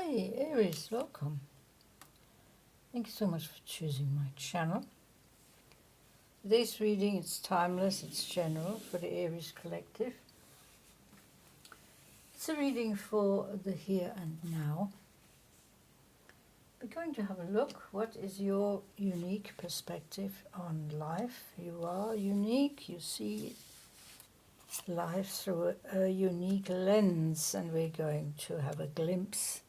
Hi Aries, welcome. Thank you so much for choosing my channel. Today's reading is timeless, it's general for the Aries collective. It's a reading for the here and now. We're going to have a look. What is your unique perspective on life? You are unique, you see life through a unique lens, and we're going to have a glimpse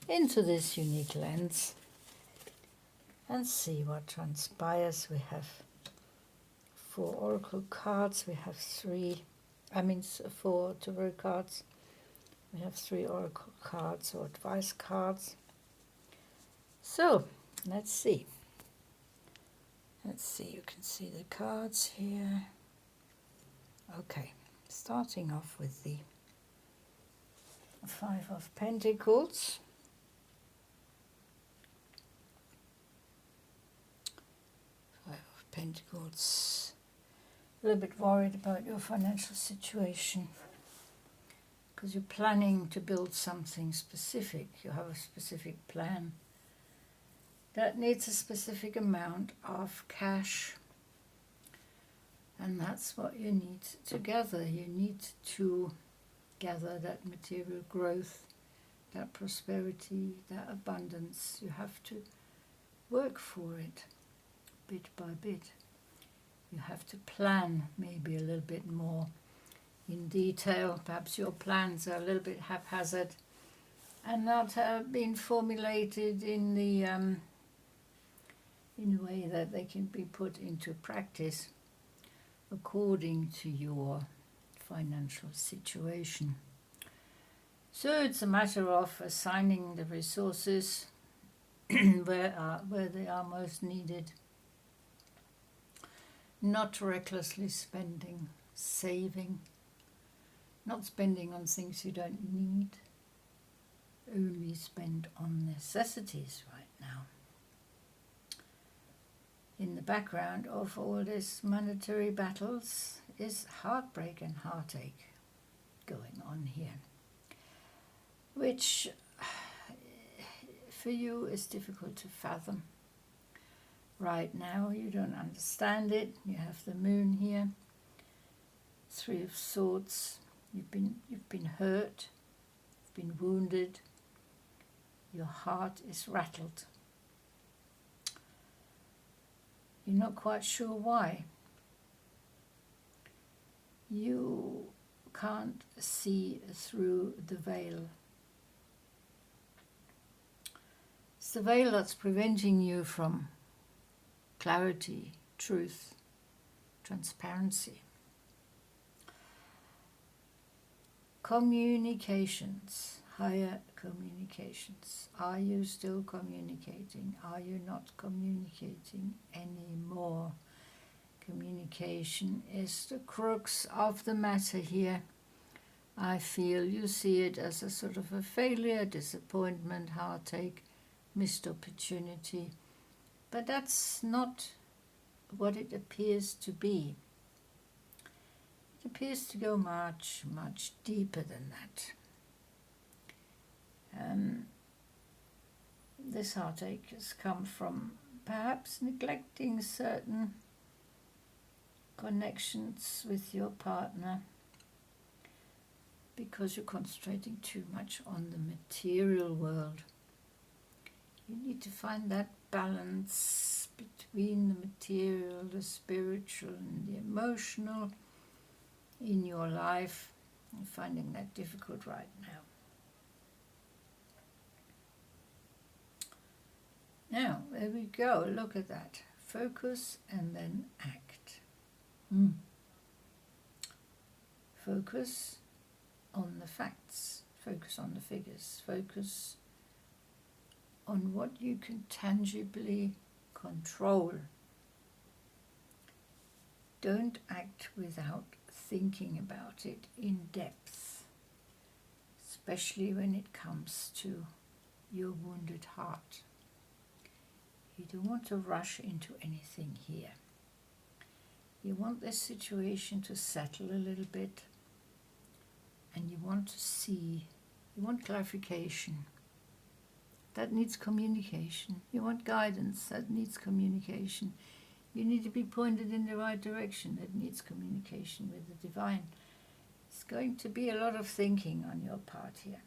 into this unique lens and see what transpires. We have 4 oracle cards, we have 4 tarot cards, we have 3 oracle cards or advice cards. So let's see. You can see the cards here. Okay, starting off with the 5 of Pentacles. Pentacles, a little bit worried about your financial situation because you're planning to build something specific. You have a specific plan that needs a specific amount of cash, and that's what you need to gather. You need to gather that material growth, that prosperity, that abundance. You have to work for it bit by bit. You have to plan maybe a little bit more in detail. Perhaps your plans are a little bit haphazard and not have been formulated in a way that they can be put into practice according to your financial situation. So it's a matter of assigning the resources where they are most needed. Not recklessly spending, saving, not spending on things you don't need, only spend on necessities right now. In the background of all this monetary battles is heartbreak and heartache going on here, which for you is difficult to fathom. Right now you don't understand it. You have the moon here, 3 of Swords. You've been hurt, you've been wounded, your heart is rattled. You're not quite sure why. You can't see through the veil. It's the veil that's preventing you from clarity, truth, transparency. Communications, higher communications. Are you still communicating? Are you not communicating anymore? Communication is the crux of the matter here. I feel you see it as a sort of a failure, disappointment, heartache, missed opportunity. But that's not what it appears to be. It appears to go much, much deeper than that. This heartache has come from perhaps neglecting certain connections with your partner because you're concentrating too much on the material world. You need to find that balance between the material, the spiritual and the emotional in your life. I'm finding that difficult right now. Now, there we go. Look at that. Focus and then act. Focus on the facts. Focus on the figures. Focus on what you can tangibly control. Don't act without thinking about it in depth, especially when it comes to your wounded heart. You don't want to rush into anything here. You want this situation to settle a little bit, and you want to see, you want clarification. that needs communication. You want guidance, that needs communication. You need to be pointed in the right direction, that needs communication with the divine. It's going to be a lot of thinking on your part here.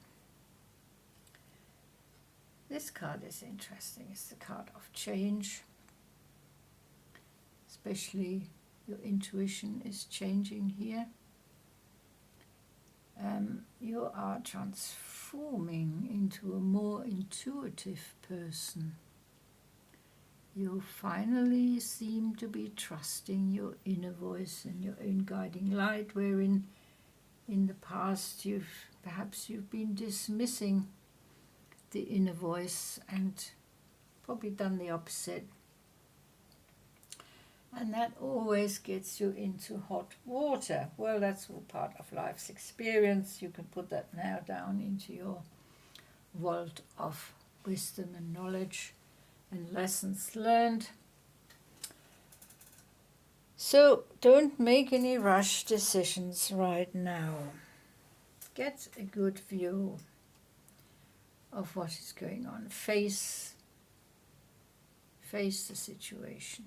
This card is interesting. It's the card of change. Especially your intuition is changing here. You are transforming into a more intuitive person. You finally seem to be trusting your inner voice and your own guiding light, wherein in the past perhaps you've been dismissing the inner voice and probably done the opposite. And that always gets you into hot water. Well, that's all part of life's experience. You can put that now down into your vault of wisdom and knowledge and lessons learned. So don't make any rush decisions right now. Get a good view of what is going on. Face the situation.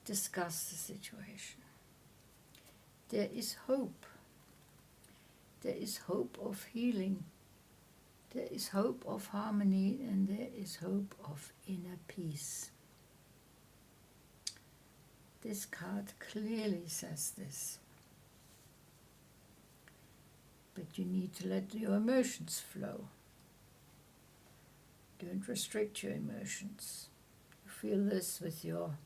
Discuss the situation. There is hope. There is hope of healing. There is hope of harmony, and there is hope of inner peace. This card clearly says this. But you need to let your emotions flow. Don't restrict your emotions. You feel this with your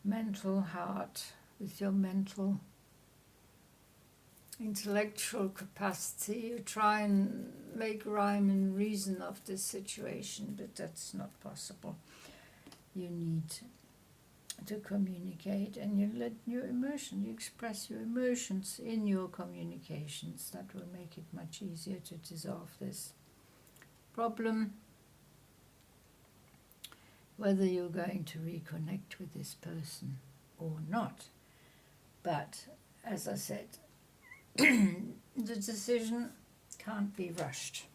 mental heart, with your mental intellectual capacity. You try and make rhyme and reason of this situation, but that's not possible. You need to communicate, and you let your emotions, you express your emotions in your communications. That will make it much easier to dissolve this problem. Whether you're going to reconnect with this person or not. But, as I said, the decision can't be rushed.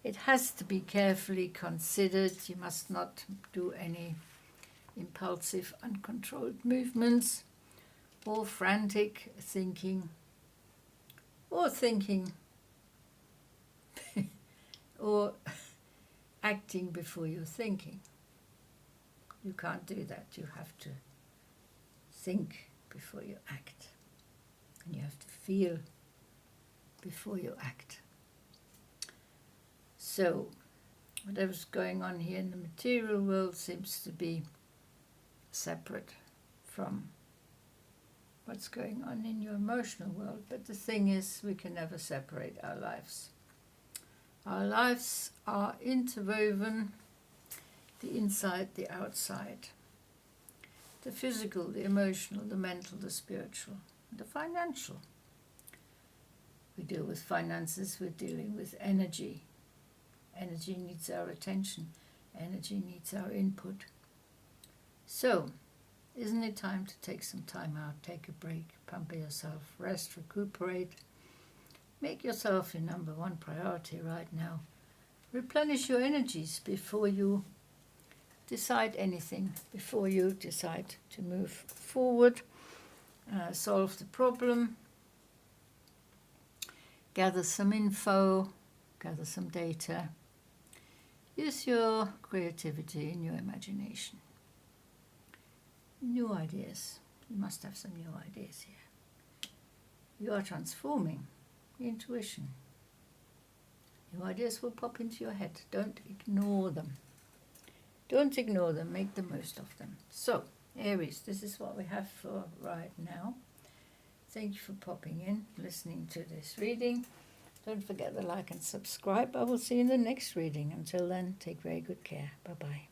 It has to be carefully considered. You must not do any impulsive, uncontrolled movements or frantic thinking or or acting before you're thinking. You can't do that. You have to think before you act. And you have to feel before you act. So, whatever's going on here in the material world seems to be separate from what's going on in your emotional world. But the thing is, we can never separate our lives. Our lives are interwoven, the inside, the outside, the physical, the emotional, the mental, the spiritual, the financial. We deal with finances, we're dealing with energy. Energy needs our attention. Energy needs our input. So, isn't it time to take some time out, take a break, pamper yourself, rest, recuperate? Make yourself your number one priority right now. Replenish your energies before you decide anything, before you decide to move forward, solve the problem, gather some info, gather some data. Use your creativity and your imagination. New ideas. You must have some new ideas here. You are transforming. Intuition. New ideas will pop into your head. Don't ignore them. Don't ignore them. Make the most of them. So, Aries, this is what we have for right now. Thank you for popping in, listening to this reading. Don't forget to like and subscribe. I will see you in the next reading. Until then, take very good care. Bye-bye.